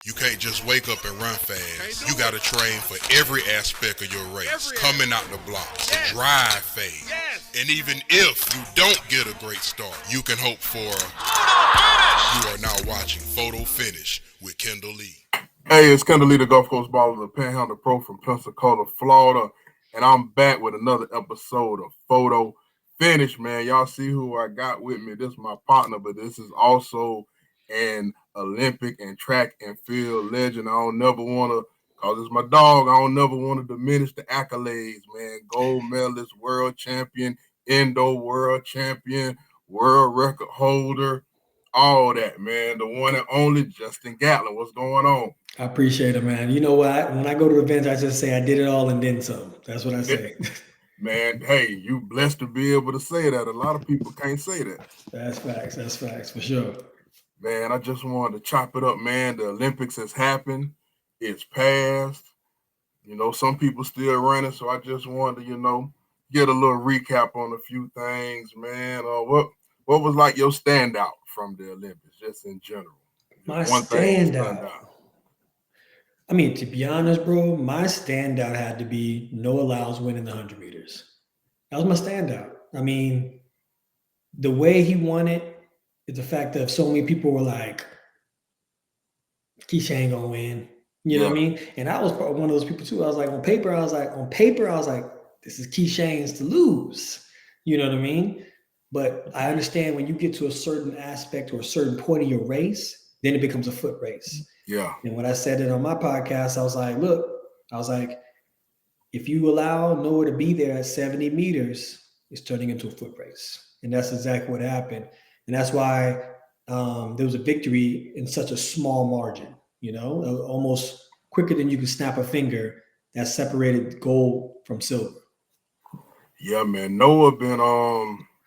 You can't just wake up and run fast. You got to train for every aspect of your race. Coming out the blocks, the drive phase. And even if you don't get a great start, you can hope for. You are now watching Photo Finish with Kendall Lee. Hey, it's Kendall Lee, the Gulf Coast baller, the Panhandle Pro from Pensacola, Florida, and I'm back with another episode of Photo Finish, man. Y'all see who I got with me. This is my partner, but this is also an Olympic and track and field legend. I don't never want to, cause it's my dog, I don't never want to diminish the accolades, man. Gold medalist, world champion, Indo world champion, world record holder, all that, man. The one and only Justin Gatlin. What's going on? I appreciate it, man. You know what? When I go to events, I just say I did it all and then some. That's what I say. Man, hey, you blessed to be able to say that. A lot of people can't say that. That's facts. That's facts for sure. Man, I just wanted to chop it up, man. The Olympics has happened. It's passed. Some people still running, so I just wanted to, get a little recap on a few things, man. What was like your standout from the Olympics, just in general? My Just one thing that stood standout. out. I mean, to be honest, bro, my standout had to be Noah Lyles winning the 100 meters. That was my standout. I mean, the way he won it is the fact that so many people were like, Keisha ain't gonna win. You know what I Yeah, mean? And I was one of those people too. I was like, I was like, this is Key Shane's to lose. You know what I mean? But I understand when you get to a certain aspect or a certain point of your race, then it becomes a foot race. yeah, And when I said it on my podcast, I was like, look, I was like, if you allow Noah to be there at 70 meters, it's turning into a foot race. And that's exactly what happened. And that's why there was a victory in such a small margin, almost quicker than you could snap a finger that separated gold from silver. yeah, man. Noah been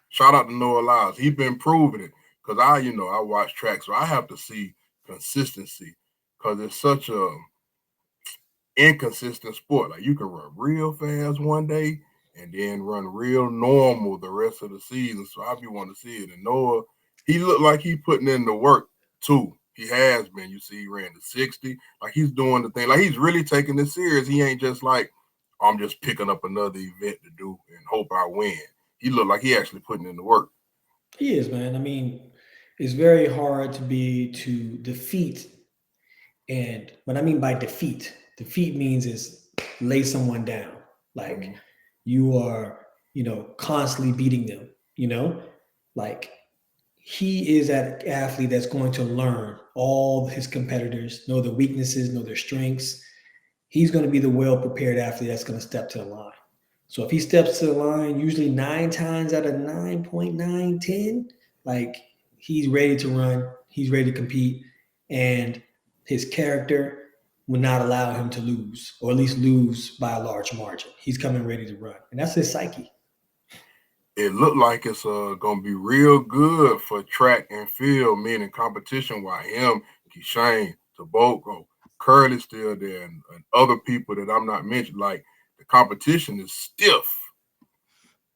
shout out to Noah Lyles. He been proving it. Cause I watch track, so I have to see consistency. Cause it's such a inconsistent sport. Like you can run real fast one day and then run real normal the rest of the season. So I be wanting to see it. And Noah, he looked like he putting in the work too. He has been. You see, he ran the 60. Like he's doing the thing. Like he's really taking this serious. He ain't just like, I'm just picking up another event to do and hope I win. He looked like he actually putting in the work. He is, man. I mean, it's very hard to defeat. And what I mean by defeat means is lay someone down. Like Mhm. you are, constantly beating them, like he is that athlete that's going to learn all his competitors, know their weaknesses, know their strengths. He's going to be the well prepared athlete that's going to step to the line. So if he steps to the line, usually 9 times out of 9.910, like he's ready to run, he's ready to compete, and his character will not allow him to lose, or at least lose by a large margin. He's coming ready to run, and that's his psyche. It looked like it's gonna be real good for track and field, meaning competition. While him, Kishane, Taboko, Curly's still there, and other people that I'm not mentioning. Like the competition is stiff.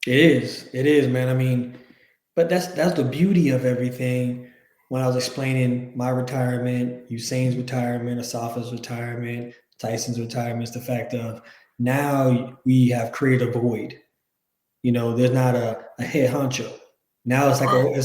It is, man. I mean, but that's the beauty of everything. When I was explaining my retirement, Usain's retirement, Asafa's retirement, Tyson's retirement, is the fact of now we have created a void. There's not a head honcho. Now it's like Right. a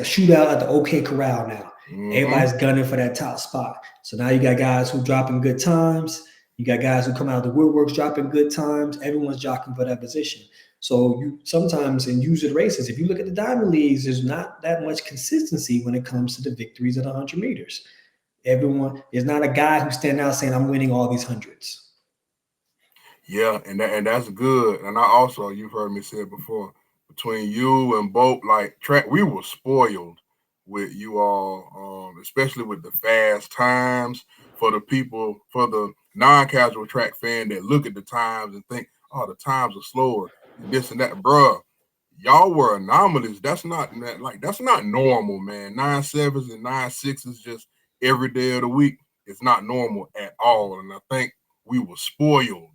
shootout at the OK Corral now. Mm-hmm. Everybody's gunning for that top spot. So now you got guys who dropping good times. You got guys who come out of the woodworks dropping good times. Everyone's jockeying for that position. So you sometimes in user races, if you look at the diamond leagues, there's not that much consistency when it comes to the victories at 100 meters. Everyone is not a guy who's standing out saying, I'm winning all these hundreds. Yeah, and that's good. And I also, you've heard me say it before, between you and both, like track, we were spoiled with you all, especially with the fast times for the people, for the non-casual track fan that look at the times and think, oh, the times are slower and this and that, bruh. Y'all were anomalies. That's not normal, man. 9.7s and 9.6s just every day of the week. It's not normal at all. And I think we were spoiled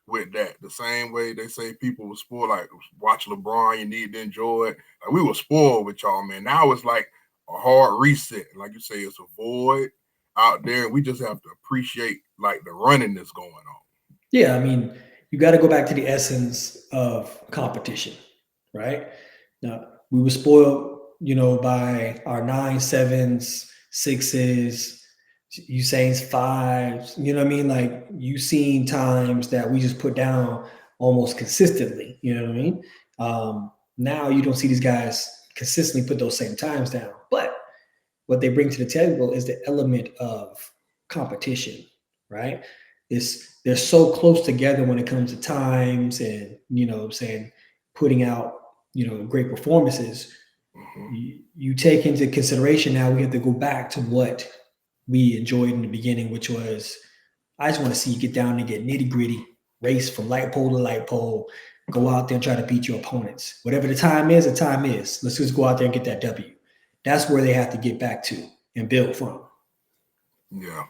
with that. The same way they say people were spoiled, like watch LeBron, you need to enjoy it. Like we were spoiled with y'all, man. Now it's like a hard reset. Like you say, it's a void. out there, and we just have to appreciate like the running that's going on. Yeah, I mean, you got to go back to the essence of competition, right? Now, we were spoiled, by our 9-7s, 6s, Usain's 5s. You know what I mean? Like you seen times that we just put down almost consistently. You know what I mean? Now you don't see these guys consistently put those same times down, but what they bring to the table is the element of competition, right? They're so close together when it comes to times and saying putting out great performances. You take into consideration now we have to go back to what we enjoyed in the beginning, which was I just want to see you get down and get nitty gritty, race from light pole to light pole, go out there and try to beat your opponents. Whatever the time is, the time is. Let's just go out there and get that W. That's where they have to get back to and build from. Yeah.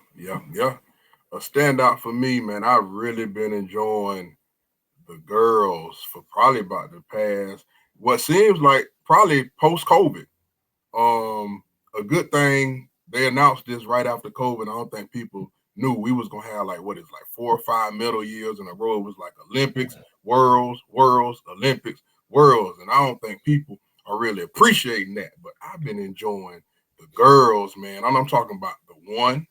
A standout for me, man. I've really been enjoying the girls for probably about the past, what seems like probably post-COVID. A good thing they announced this right after COVID. I don't think people knew we was gonna have like 4 or 5 medal years in a row. It was like Olympics, Worlds, Olympics, Worlds, and I don't think people are really appreciating that. But I've been enjoying the girls, man. I'm talking about the 1,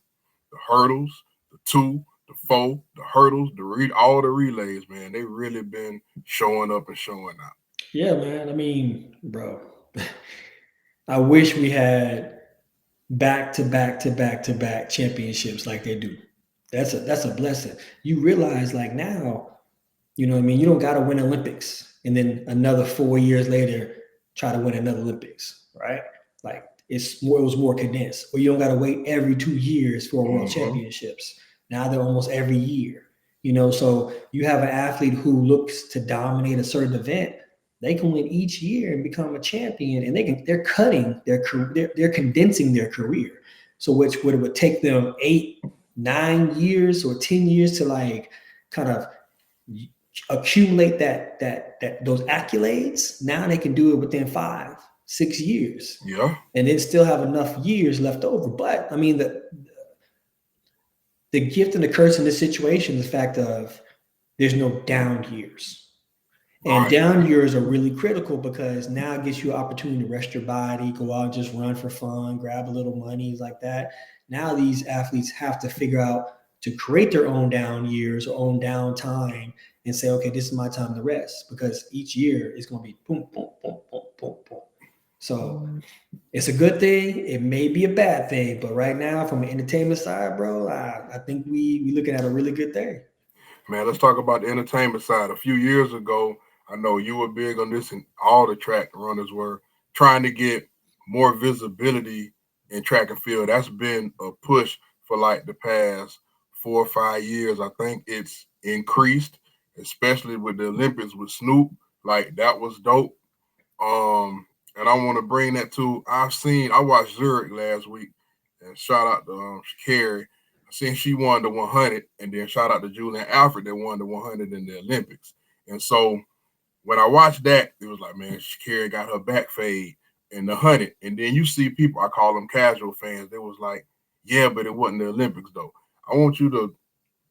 the hurdles, the 2, the 4, the hurdles, all the relays, man. They really been showing up and showing out. Yeah, man. I mean, bro, I wish we had back-to-back championships like they do. That's a blessing. You realize like now, you know what I mean? You don't got to win Olympics and then another 4 years later try to win another Olympics, right? Like it was more condensed. Or you don't got to wait every 2 years for world championships. Now they're almost every year. So you have an athlete who looks to dominate a certain event. They can win each year and become a champion, and they're condensing their career. So which it would take them 8, 9 years or 10 years to like kind of accumulate those accolades. Now they can do it within 5, 6 years. Yeah. And then still have enough years left over. But I mean, the gift and the curse in this situation, the fact of there's no down years. And down years are really critical because now it gives you an opportunity to rest your body, go out and just run for fun, grab a little money like that. Now these athletes have to figure out to create their own down years or own down time and say, okay, this is my time to rest, because each year is going to be boom, boom, boom, boom, boom, boom. So it's a good thing. It may be a bad thing, but right now from an entertainment side, bro, I think we looking at a really good thing. Man, let's talk about the entertainment side. A few years ago, I know you were big on this, and all the track runners were trying to get more visibility in track and field. That's been a push for like the past 4 or 5 years. I think it's increased, especially with the Olympics with Snoop. Like that was dope. And I want to bring that to. I watched Zurich last week, and shout out to Carrie. I seen she won the 100, and then shout out to Julian Alfred that won the 100 in the Olympics. And so when I watched that, it was like, man, Shakira got her back fade in the 100. And then you see people, I call them casual fans, they was like, yeah, but it wasn't the Olympics, though. I want you to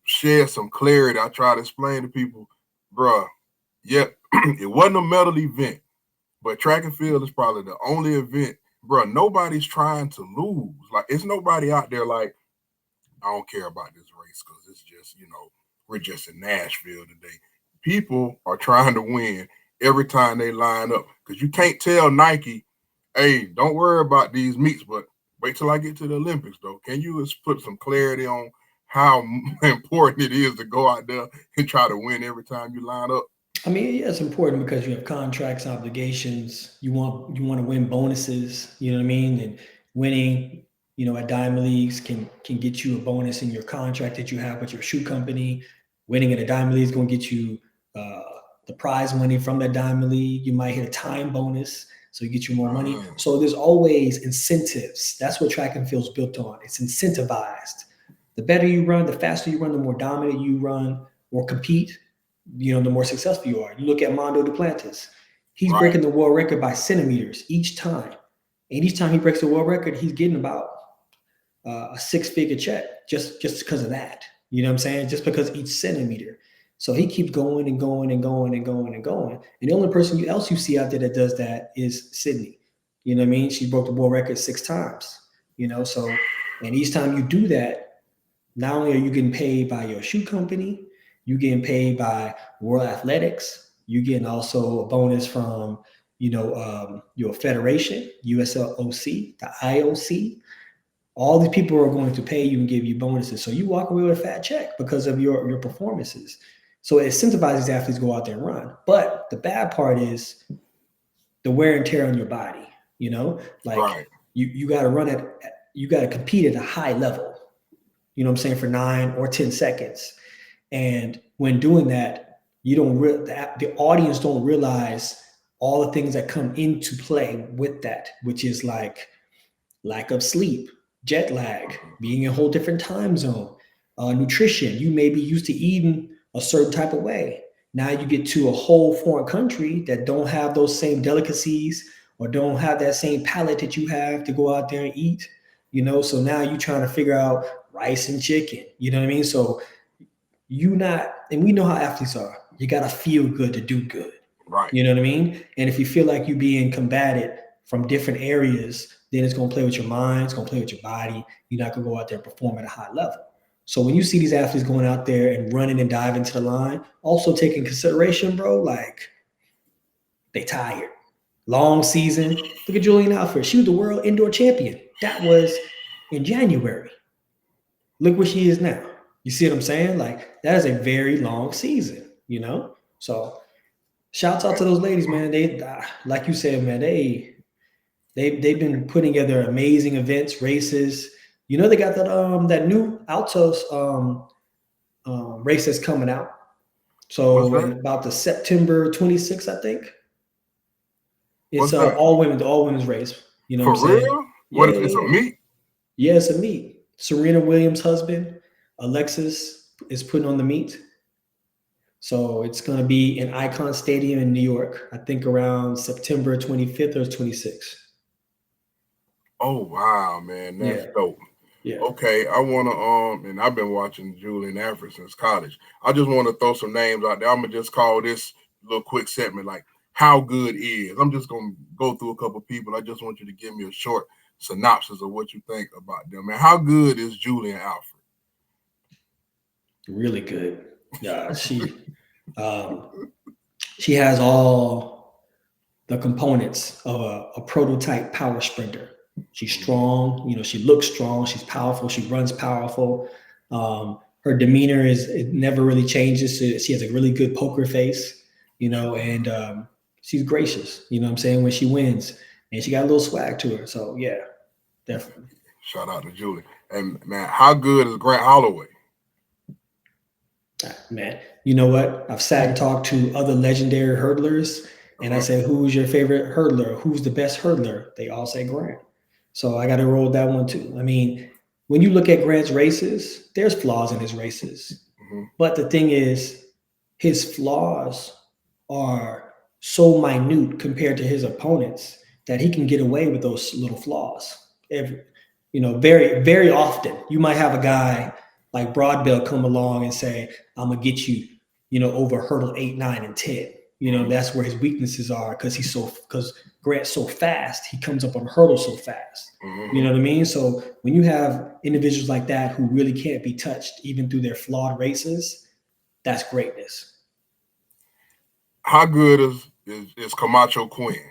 share some clarity. I try to explain to people, bruh, yeah, it wasn't a medal event, but track and field is probably the only event, bruh, nobody's trying to lose. Like, it's nobody out there like, I don't care about this race because it's just, we're just in Nashville today. People are trying to win every time they line up, because you can't tell Nike, hey, don't worry about these meets, but wait till I get to the Olympics, though. Can you just put some clarity on how important it is to go out there and try to win every time you line up? I mean, yeah, it's important because you have contracts, obligations. You want to win bonuses, you know what I mean? And winning, at Diamond Leagues can get you a bonus in your contract that you have with your shoe company. Winning at a Diamond League is going to get you the prize money from that Diamond League. You might hit a time bonus, so you get you more money. So there's always incentives. That's what track and field is built on. It's incentivized. The better you run, the faster you run, the more dominant you run or compete, the more successful you are. You look at Mondo Duplantis. He's breaking the world record by centimeters each time. And each time he breaks the world record, he's getting about a 6-figure check just because of that. You know what I'm saying? Just because each centimeter. So he keeps going and going and going and going and going. And the only person else you see out there that does that is Sydney. You know what I mean? She broke the world record 6 times. You know, so and each time you do that, not only are you getting paid by your shoe company, you getting paid by World Athletics, you getting also a bonus from your federation, USLOC, the IOC. All these people are going to pay you and give you bonuses. So you walk away with a fat check because of your performances. So it incentivizes athletes to go out there and run. But the bad part is the wear and tear on your body. Right. You got to you got to compete at a high level, you know what I'm saying, for 9 or 10 seconds. And when doing that, the audience don't realize all the things that come into play with that, which is like lack of sleep, jet lag, being in a whole different time zone, nutrition. You may be used to eating a certain type of way. Now you get to a whole foreign country that don't have those same delicacies or don't have that same palate that you have to go out there and eat, So now you're trying to figure out rice and chicken, you know what I mean? So and we know how athletes are. You got to feel good to do good. Right. You know what I mean? And if you feel like you're being combated from different areas, then it's going to play with your mind. It's going to play with your body. You're not going to go out there and perform at a high level. So when you see these athletes going out there and running and diving to the line, also take in consideration, bro, like they tired. Long season. Look at Julian Alfred. She was the world indoor champion. That was in January. Look where she is now. You see what I'm saying? Like that is a very long season, So shouts out to those ladies, man. They, like you said, man, they've been putting together amazing events, races. They got that new Altos race that's coming out. So about the September 26th, I think. It's all women's race. You know For what I'm saying? real? What if it's a meet? Yeah, it's a meet. Serena Williams' husband, Alexis, is putting on the meet. So it's going to be in Icon Stadium in New York, I think around September 25th or 26th. Oh, wow, man. That's dope. Yeah. Okay, I want to, and I've been watching Julian Alfred since college. I just want to throw some names out there. I'm going to just call this little quick segment like how good is. I'm just going to go through a couple of people. I just want you to give me a short synopsis of what you think about them. And how good is Julian Alfred? Really good. Yeah, she has all the components of a prototype power sprinter. She's strong, she looks strong, she's powerful, she runs powerful. Her demeanor it never really changes. So she has a really good poker face, and she's gracious, you know what I'm saying, when she wins. And she got a little swag to her. So yeah, definitely. Shout out to Julie. And man, how good is Grant Holloway? Man, you know what? I've sat and talked to other legendary hurdlers, and I say, who's your favorite hurdler? Who's the best hurdler? They all say Grant. So I got to roll that one too. I mean, when you look at Grant's races, there's flaws in his races. Mm-hmm. But the thing is, his flaws are so minute compared to his opponents that he can get away with those little flaws. Very, very often, you might have a guy like Broadbell come along and say, I'm going to get you, over hurdle 8, 9, and 10. That's where his weaknesses are because Grant's so fast, he comes up on hurdles so fast. Mm-hmm. You know what I mean? So when you have individuals like that who really can't be touched even through their flawed races, that's greatness. How good is Camacho Quinn?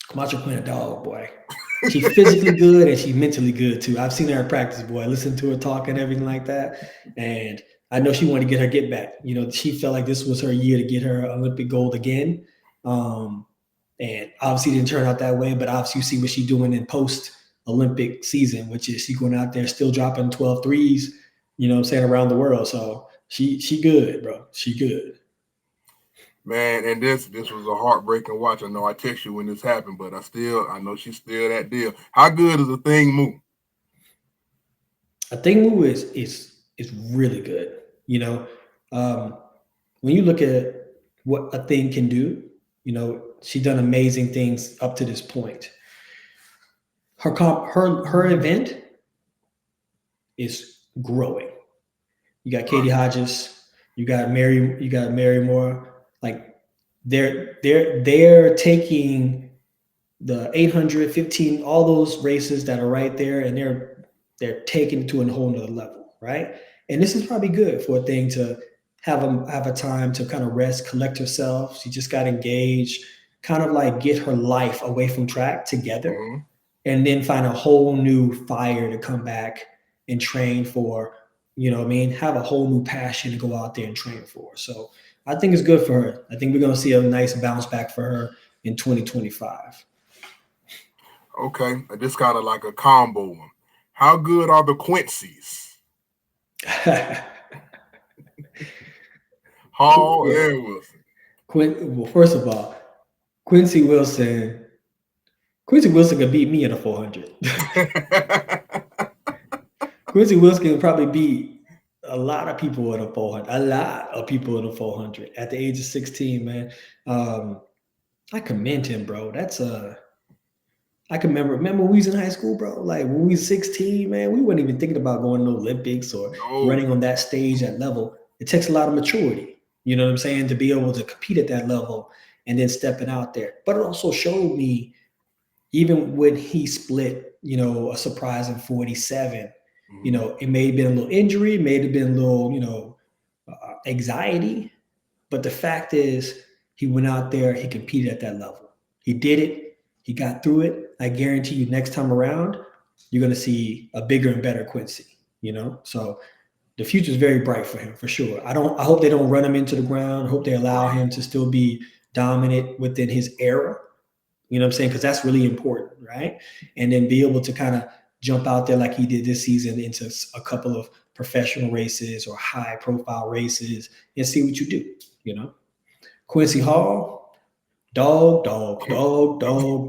Camacho Quinn, a dog, boy. She's physically good and she's mentally good too. I've seen her in practice, boy. Listen to her talk and everything like that. And I know she wanted to get back. She felt like this was her year to get her Olympic gold again. And obviously didn't turn out that way, but obviously you see what she's doing in post-Olympic season, which is she going out there still dropping 12 threes, around the world. So she good, bro. She good. Man, and this was a heartbreaking watch. I know I text you when this happened, but I know she's still that deal. How good is Athing Mu? Athing Mu is really good. When you look at what Athing can do, she's done amazing things up to this point. Her event is growing. You got Katie Hodges, you got Mary Moore. Like they're taking the 800, 15, all those races that are right there, and they're taking it to a whole nother level, right? And this is probably good for a thing to have a time to kind of rest, collect herself. She just got engaged, kind of like get her life away from track together, and then find a whole new fire to come back and train for. You know what I mean? Have a whole new passion to go out there and train for. So I think it's good for her. I think we're going to see a nice bounce back for her in 2025. Okay, this kind of like a combo one. How good are the Quincy's? Hall and Wilson. Well, first of all, Quincy Wilson could beat me in a 400. Quincy Wilson can probably beat a lot of people in a 400. A lot of people in a 400 at the age of 16, man. I commend him, bro. I can remember when we was in high school, bro. Like when we was 16, man, we weren't even thinking about going to the Olympics or running on that stage at level. It takes a lot of maturity, you know what I'm saying, to be able to compete at that level and then stepping out there. But it also showed me, even when he split, you know, a surprising 47, you know, it may have been a little injury, may have been a little, you know, anxiety. But the fact is, he went out there, he competed at that level. He did it. He got through it. I guarantee you next time around, you're going to see a bigger and better Quincy, you know? So the future is very bright for him, for sure. I hope they don't run him into the ground. I hope they allow him to still be dominant within his era. You know what I'm saying? Because that's really important, right? And then be able to kind of jump out there like he did this season into a couple of professional races or high profile races and see what you do, you know? Quincy Hall, dog, boy.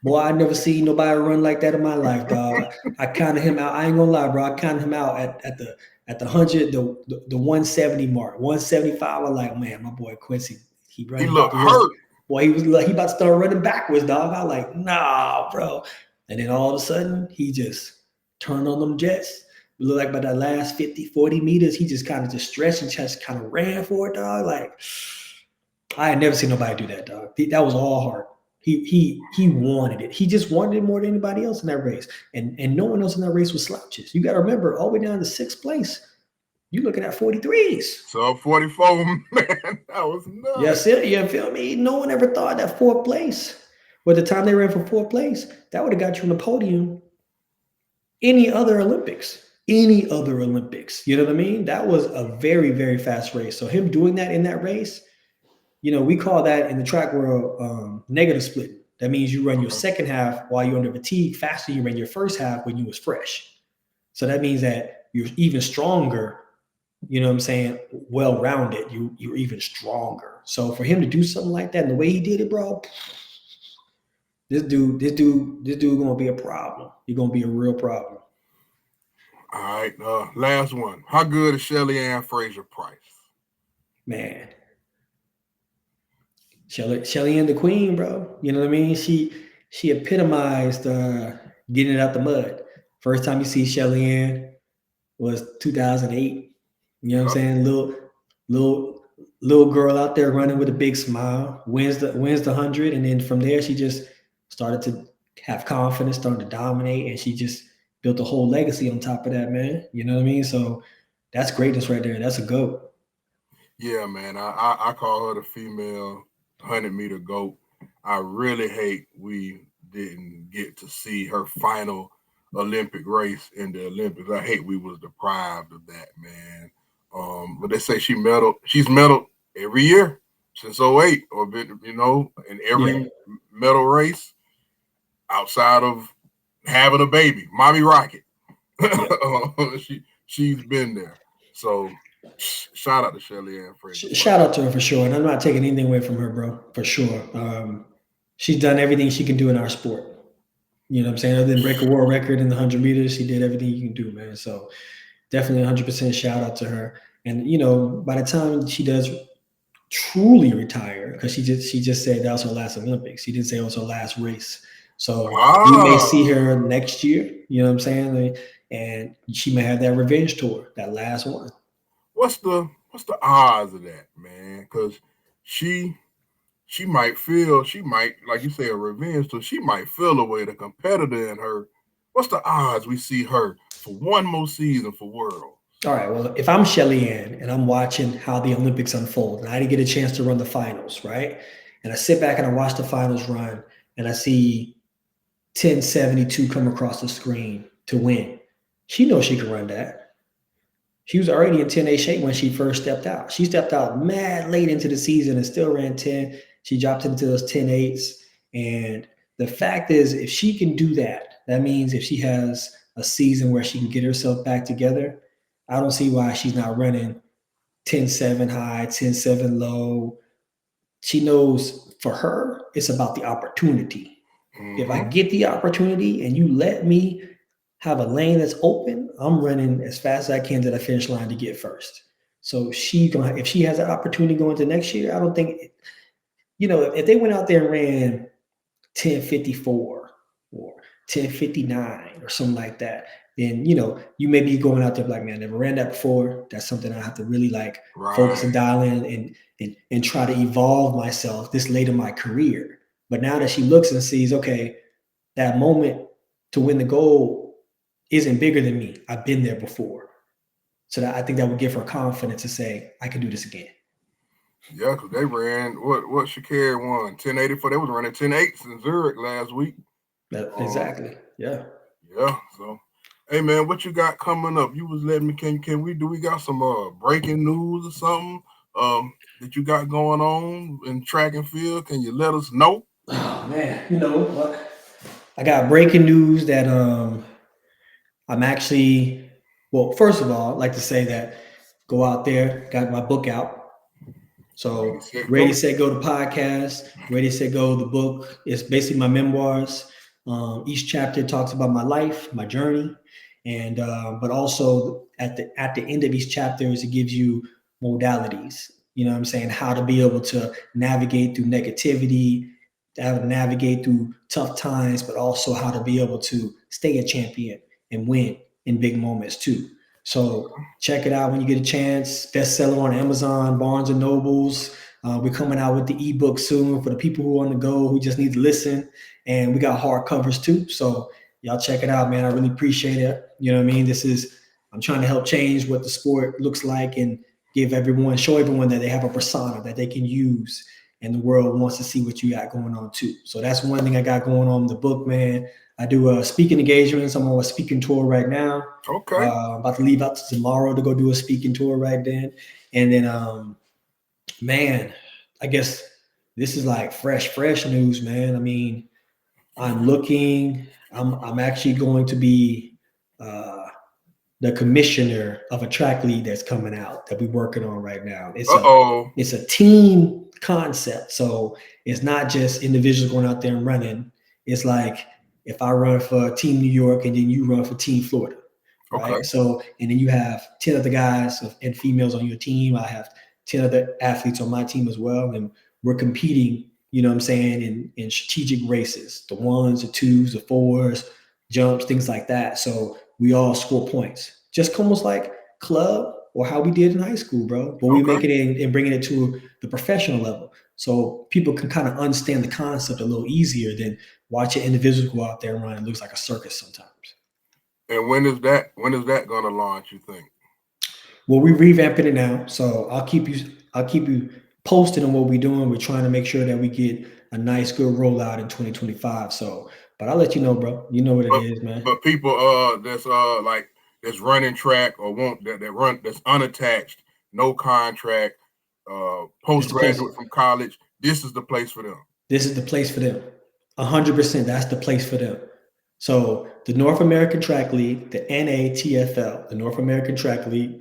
Boy, I never seen nobody run like that in my life, dog. I counted him out. I ain't gonna lie, bro. I counted him out at the 100, the 170 mark, 175. I'm like, man, my boy Quincy, he looked hurt. Boy, he was like, he about to start running backwards, dog. I was like, nah, bro. And then all of a sudden, he just turned on them jets. It looked like by that last 50, 40 meters, he just kind of just stretched and just kind of ran for it, dog. Like, I had never seen nobody do that, dog. That was all heart. He wanted it. He just wanted it more than anybody else in that race. And no one else in that race was slouches. You got to remember, all the way down to 6th place, you looking at 43s. So 44, man, that was nuts. Yes, you feel me? No one ever thought that 4th place. But the time they ran for 4th place, that would have got you on the podium any other Olympics. You know what I mean? That was a very, very fast race. So him doing that in that race, you know, we call that in the track world negative splitting. That means you run your second half while you're under fatigue faster than you ran your first half when you was fresh. So that means that you're even stronger, you know what I'm saying, well-rounded. You're even stronger. So for him to do something like that and the way he did it, bro, this dude gonna be a problem. He's gonna be a real problem. All right, last one. How good is Shelly Ann Fraser-Price? Man, Shelly Ann the Queen, bro. You know what I mean? She epitomized getting it out the mud. First time you see Shelly Ann was 2008. You know what I'm saying? Little girl out there running with a big smile, wins the 100, and then from there she just started to have confidence, started to dominate, and she just built a whole legacy on top of that, man. You know what I mean? So that's greatness right there. That's a GOAT. Yeah, man. I call her the female 100-meter GOAT. I really hate we didn't get to see her final Olympic race in the Olympics. I hate we was deprived of that, man. But they say she's medaled every year since 2008, or been, you know, in every medal race outside of having a baby, Mommy Rocket. She's been there. So shout out to Shelly Ann Fraser. Shout out to her for sure. And I'm not taking anything away from her, bro, for sure. She's done everything she can do in our sport. You know what I'm saying? Other than break a world record in the 100 meters, she did everything you can do, man. So definitely 100% shout out to her. And, you know, by the time she does truly retire, because she just said that was her last Olympics. She didn't say it was her last race. So we may see her next year. You know what I'm saying? and she may have that revenge tour, that last one. What's the odds of that, man? Because she might feel, like you say, a revenge tour. She might feel away the competitor in her. What's the odds we see her for one more season for World? All right. Well, if I'm Shelly Ann and I'm watching how the Olympics unfold, and I didn't get a chance to run the finals, right? And I sit back and I watch the finals run, and I see 1072 come across the screen to win. She knows she can run that. She was already in 10-8 shape when she first stepped out. She stepped out mad late into the season and still ran 10. She dropped into those 10-8s. And the fact is, if she can do that, that means if she has a season where she can get herself back together, I don't see why she's not running 10-7 high, 10-7 low. She knows for her, it's about the opportunity. Mm-hmm. If I get the opportunity and you let me have a lane that's open, I'm running as fast as I can to the finish line to get first. So if she has an opportunity going to next year, I don't think, if they went out there and ran 1054 or 1059 or something like that, then, you may be going out there like, man, I never ran that before. That's something I have to really focus and dial in and try to evolve myself this late in my career. But now that she looks and sees, okay, that moment to win the gold isn't bigger than me. I've been there before. So I think that would give her confidence to say, I can do this again. Yeah, because they ran, what Shakira won? 1084. They was running 10.8s in Zurich last week. Exactly. Yeah. Yeah. So, hey, man, what you got coming up? You was letting me, can we got some breaking news or something that you got going on in track and field? Can you let us know? Oh, man. I got breaking news that I'm actually, well, first of all, I'd like to say that go out there, got my book out. So Ready, Set, Go, the podcast, Ready, Set, Go, the book. It's basically my memoirs. Each chapter talks about my life, my journey, and but also at the end of each chapter it gives you modalities. You know what I'm saying? How to be able to navigate through negativity, how to navigate through tough times, but also how to be able to stay a champion and win in big moments too. So check it out when you get a chance. Bestseller on Amazon, Barnes and Nobles. We're coming out with the ebook soon for the people who are on the go who just need to listen. And we got hard covers too. So y'all check it out, man. I really appreciate it. You know what I mean? I'm trying to help change what the sport looks like and show everyone that they have a persona that they can use, and the world wants to see what you got going on too. So that's one thing I got going on in the book, man. I do speaking engagements. I'm on a speaking tour right now. Okay. I'm about to leave out tomorrow to go do a speaking tour right then. And then, man, I guess this is like fresh news, man. I mean, I'm actually going to be the commissioner of a track league that's coming out that we're working on right now. It's a team concept. So it's not just individuals going out there and running. It's like if I run for Team New York and then you run for Team Florida, right? Okay. So, and then you have 10 other guys and females on your team. I have 10 other athletes on my team as well. And we're competing, you know what I'm saying, in strategic races, the 1s, the 2s, the 4s, jumps, things like that. So we all score points, just almost like club or how we did in high school, bro. But we make it in and bringing it to the professional level. So people can kind of understand the concept a little easier than watching individuals go out there and run. It looks like a circus sometimes. And when is that going to launch, you think? Well, we're revamping it now. So I'll keep you posted on what we're doing. We're trying to make sure that we get a nice, good rollout in 2025. So, but I'll let you know, bro. You know what it is, man. But people that's running track or that's unattached, no contract, postgraduate from college, this is the place for them. This is the place for them. 100%. That's the place for them. So the North American Track League, the NATFL, the North American Track League,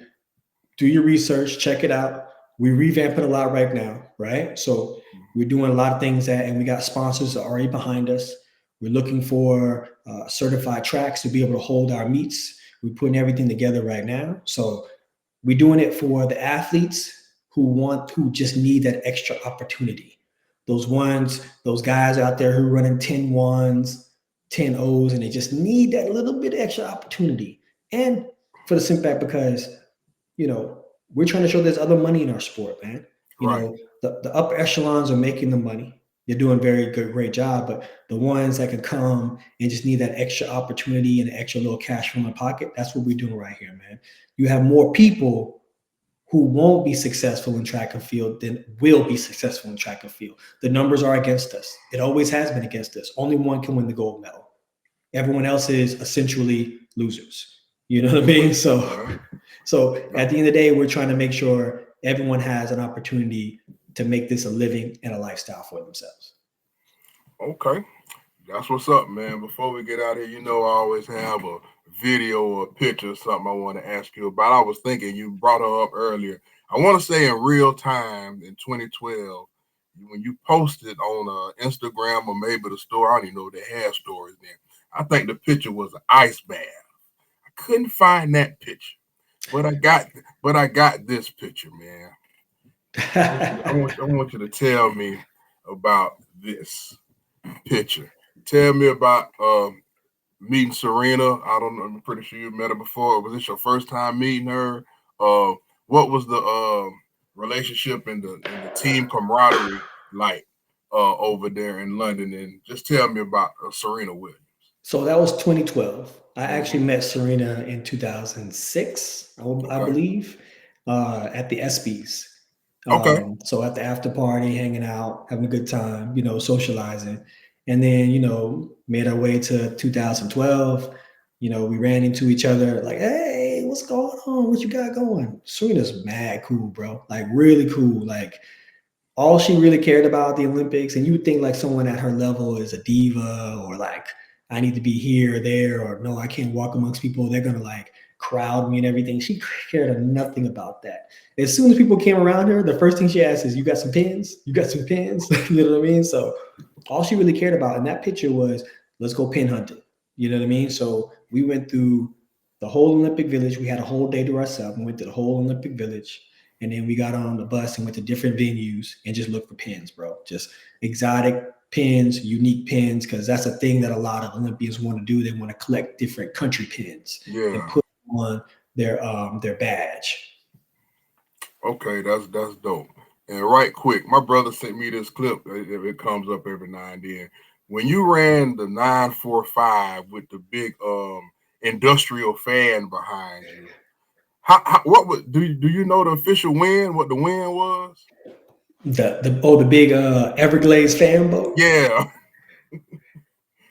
do your research, check it out. We're revamping a lot right now, right? So we're doing a lot of things and we got sponsors already behind us. We're looking for certified tracks to be able to hold our meets. We're putting everything together right now. So we're doing it for the athletes who just need that extra opportunity. Those guys out there who are running 10 1s, 10 O's, and they just need that little bit extra opportunity. And for the simple fact, because, we're trying to show there's other money in our sport, man. Right. The upper echelons are making the money. They're doing very good, great job. But the ones that can come and just need that extra opportunity and extra little cash from the pocket, that's what we're doing right here, man. You have more people who won't be successful in track and field than will be successful in track and field. The numbers are against us. It always has been against us. Only one can win the gold medal. Everyone else is essentially losers. You know what I mean? So at the end of the day, we're trying to make sure everyone has an opportunity to make this a living and a lifestyle for themselves. Okay. That's what's up, man. Before we get out of here, I always have a video or a picture or something I want to ask you about. I was thinking you brought her up earlier. I want to say in real time in 2012, when you posted on Instagram or maybe the store, I don't even know if they had stores then. I think the picture was an ice bath. I couldn't find that picture, but I got this picture, man. I want you to tell me about this picture. Tell me about meeting Serena. I don't know. I'm pretty sure you met her before. Was this your first time meeting her? What was the relationship and the team camaraderie like over there in London? And just tell me about Serena Williams. So that was 2012. I actually met Serena in 2006, I believe, at the ESPYs. Okay. So at the after party, hanging out, having a good time, socializing. And then, made our way to 2012. We ran into each other like, hey, what's going on? What you got going? Serena's mad cool, bro. Like really cool. Like all she really cared about the Olympics. And you would think like someone at her level is a diva or like, I need to be here or there, or no, I can't walk amongst people. They're going to like crowd me and everything. She cared nothing about that. As soon as people came around her, the first thing she asked is, you got some pins? You got some pins? You know what I mean? So all she really cared about in that picture was, let's go pin hunting. You know what I mean? So we went through the whole Olympic Village. We had a whole day to ourselves. We went to the whole Olympic Village. And then we got on the bus and went to different venues and just looked for pins, bro. Just exotic pins, unique pins, because that's a thing that a lot of Olympians want to do. They want to collect different country pins and put on their badge. Okay, that's dope. And right quick, my brother sent me this clip. It comes up every now and then. When you ran the 945 with the big industrial fan behind you, what would do you know the official win? What the win was? The big Everglades fan boat. Yeah.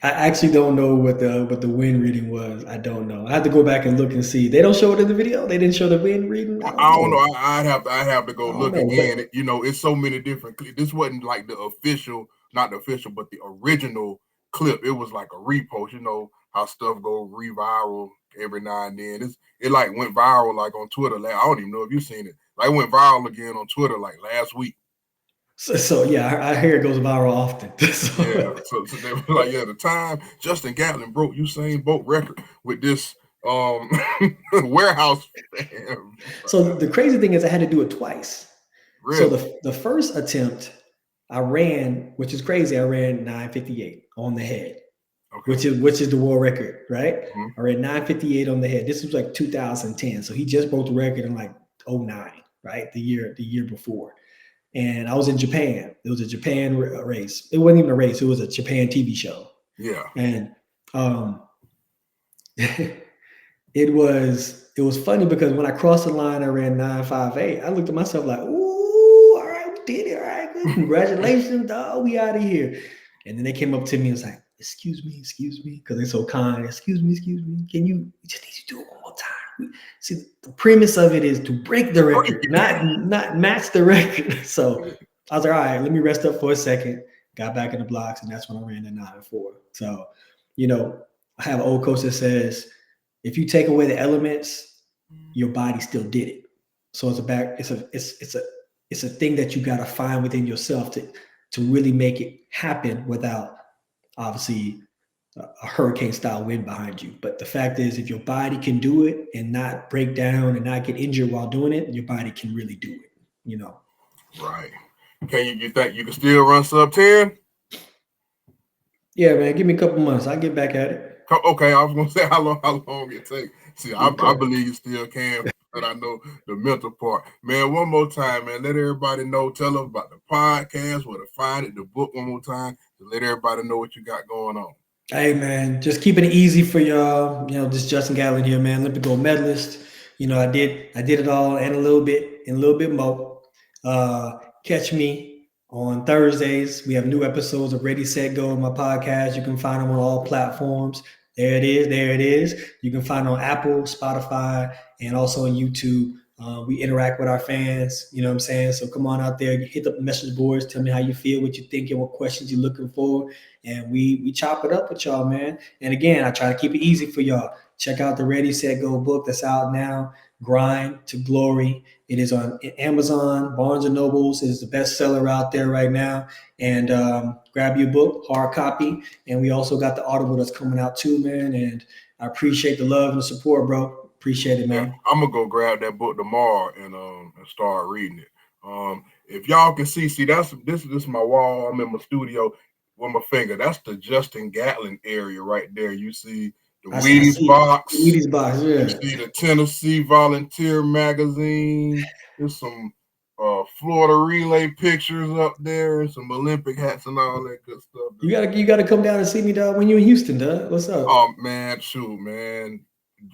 I actually don't know what the wind reading was. I don't know. I have to go back and look and see. They don't show it in the video. They didn't show the wind reading. I don't know. I'd have to go look again. It's so many different. This wasn't like the official, not the official, but the original clip. It was like a repost. You know how stuff go re-viral every now and then. It like went viral like on Twitter. I don't even know if you've seen it. Like it went viral again on Twitter like last week. So yeah, I hear it goes viral often. So they were like, the time Justin Gatlin broke Usain Bolt record with this warehouse fan. So the crazy thing is I had to do it twice. Really? So the first attempt I ran, which is crazy, I ran 9:58 on the head, which is the world record, right? I ran 9:58 on the head. This was like 2010. So he just broke the record in like 2009, right? The year before. And I was in Japan. It was a Japan race. It wasn't even a race. It was a Japan TV show. Yeah. And it was funny because when I crossed the line, I ran 9:58. I looked at myself like, ooh, all right, we did it. All right, good. Congratulations, dog. We out of here. And then they came up to me and was like, excuse me, because they're so kind. Excuse me. Can you just need to do it one more time? See, the premise of it is to break the record, not match the record. So I was like, all right, let me rest up for a second. Got back in the blocks, and that's when I ran the 9:04. So, I have an old coach that says, if you take away the elements, your body still did it. So it's a thing that you got to find within yourself to really make it happen without obviously a hurricane style wind behind you. But the fact is, if your body can do it and not break down and not get injured while doing it, your body can really do it, Right. You think you can still run sub 10? Yeah, man, give me a couple months. I'll get back at it. Okay, I was gonna say how long it take. See, I believe you still can, but I know the mental part. Man, one more time, man. Let everybody know. Tell them about the podcast, where to find it, the book one more time. To let everybody know what you got going on. Hey, man, just keeping it easy for y'all. You know, this Justin Gatlin here, man, Olympic gold medalist. You know, I did it all and a little bit more. Catch me on Thursdays. We have new episodes of Ready, Set, Go on my podcast. You can find them on all platforms. There it is. You can find it on Apple, Spotify, and also on YouTube. We interact with our fans, you know what I'm saying? So come on out there, hit the message boards, tell me how you feel, what you think, and what questions you're looking for. And we chop it up with y'all, man. And again, I try to keep it easy for y'all. Check out the Ready, Set, Go book that's out now, Grind to Glory. It is on Amazon, Barnes & Nobles. It is the best seller out there right now. And grab your book, hard copy. And we also got the Audible that's coming out too, man. And I appreciate the love and the support, bro. Appreciate it, man. Yeah, I'm gonna go grab that book tomorrow and start reading it. If y'all can see, this is my wall. I'm in my studio with my finger. That's the Justin Gatlin area right there. You see the Wheaties box. Wheaties box, yeah. You see the Tennessee Volunteer magazine. There's some Florida relay pictures up there and some Olympic hats and all that good stuff. You gotta come down and see me, dog, when you're in Houston, dog. What's up? Oh man, shoot, man.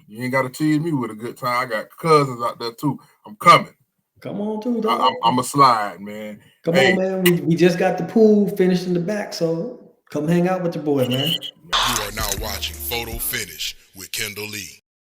You ain't got to tease me with a good time. I got cousins out there too. I'm coming. Come on, too, dog. I'm a slide, man. Come on, man. We just got the pool finished in the back, so come hang out with your boy, man. You are now watching Photo Finish with Kendall Lee.